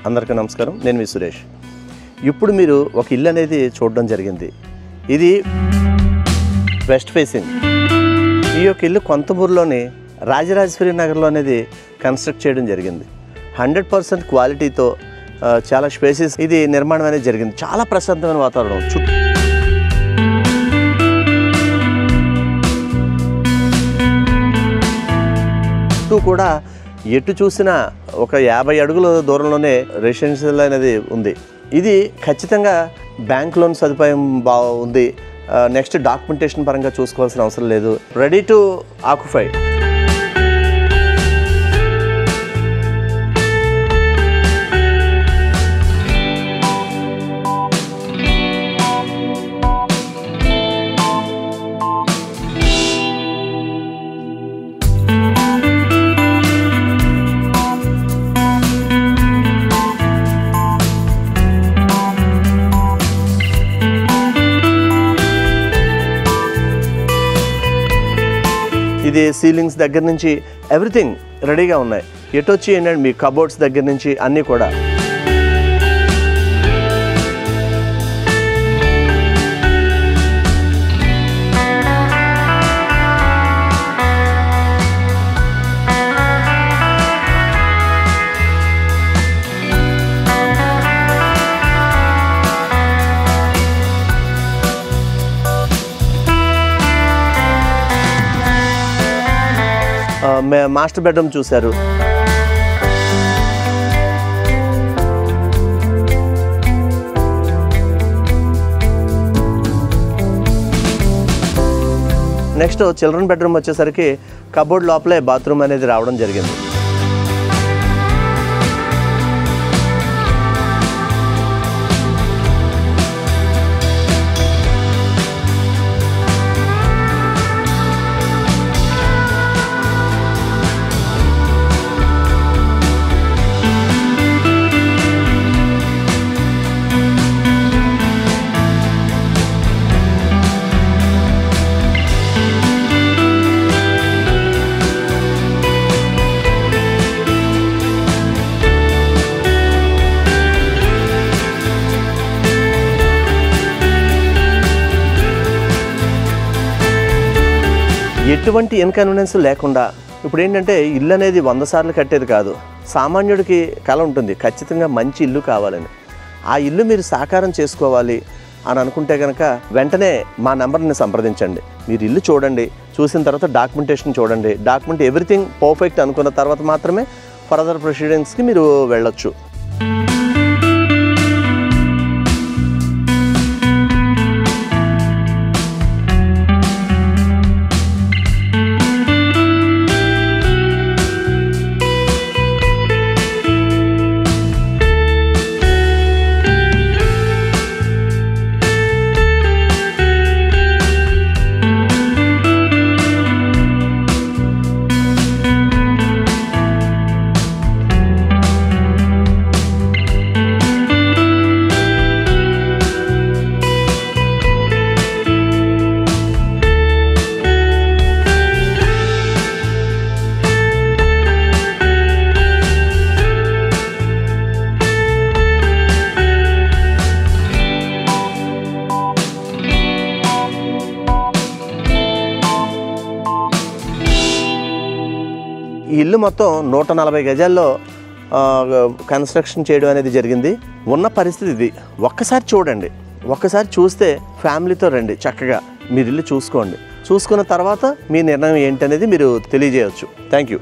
అందరికీ నమస్కారం. నేను మీ సురేష్. ఇప్పుడు మీరు ఒక ఇల్లు అనేది చూడడం జరిగింది. ఇది వెస్ట్ ఫేసింగ్. ఈ యొక్క ఇల్లు కొంతమూరులోని రాజరాజేశ్వరి నగర్లో అనేది కన్స్ట్రక్ట్ చేయడం జరిగింది. 100% క్వాలిటీతో చాలా స్పేసెస్ ఇది నిర్మాణం అనేది జరిగింది. చాలా ప్రశాంతమైన వాతావరణం. చుట్టూ కూడా ఎటు చూసినా ఒక 50 అడుగుల దూరంలోనే రెసిడెన్షియల్ అనేది ఉంది. ఇది ఖచ్చితంగా బ్యాంక్ లోన్ సదుపాయం బాగుంది. నెక్స్ట్ డాక్యుమెంటేషన్ పరంగా చూసుకోవాల్సిన అవసరం లేదు. Ready to occupy. ఇది సీలింగ్స్ దగ్గర నుంచి ఎవ్రీథింగ్ రెడీగా ఉన్నాయి. ఎటు వచ్చి ఏంటంటే మీ కబోర్డ్స్ దగ్గర నుంచి అన్నీ కూడా మాస్టర్ బెడ్రూమ్ చూశారు. నెక్స్ట్ చిల్డ్రన్ బెడ్రూమ్ వచ్చేసరికి కబోర్డ్ లోపలే బాత్రూమ్ అనేది రావడం జరిగింది. ఎటువంటి ఇన్కన్వీనియన్స్ లేకుండా ఇప్పుడు ఏంటంటే ఇల్లు అనేది 100 సార్లు కట్టేది కాదు. సామాన్యుడికి కల ఉంటుంది ఖచ్చితంగా మంచి ఇల్లు కావాలని. ఆ ఇల్లు మీరు సాకారం చేసుకోవాలి అని అనుకుంటే కనుక వెంటనే మా నెంబర్ని సంప్రదించండి. మీరు ఇల్లు చూడండి, చూసిన తర్వాత డాక్యుమెంటేషన్ చూడండి. డాక్యుమెంట్ ఎవ్రీథింగ్ పర్ఫెక్ట్ అనుకున్న తర్వాత మాత్రమే ఫర్దర్ ప్రొసీడింగ్స్కి మీరు వెళ్ళొచ్చు. ఈ ఇల్లు మొత్తం 140 గజాల్లో కన్స్ట్రక్షన్ చేయడం అనేది జరిగింది. ఉన్న పరిస్థితి ఇది. ఒక్కసారి చూడండి. ఒక్కసారి చూస్తే ఫ్యామిలీతో రండి, చక్కగా మీరు ఇల్లు చూసుకోండి. చూసుకున్న తర్వాత మీ నిర్ణయం ఏంటనేది మీరు తెలియజేయవచ్చు. Thank you.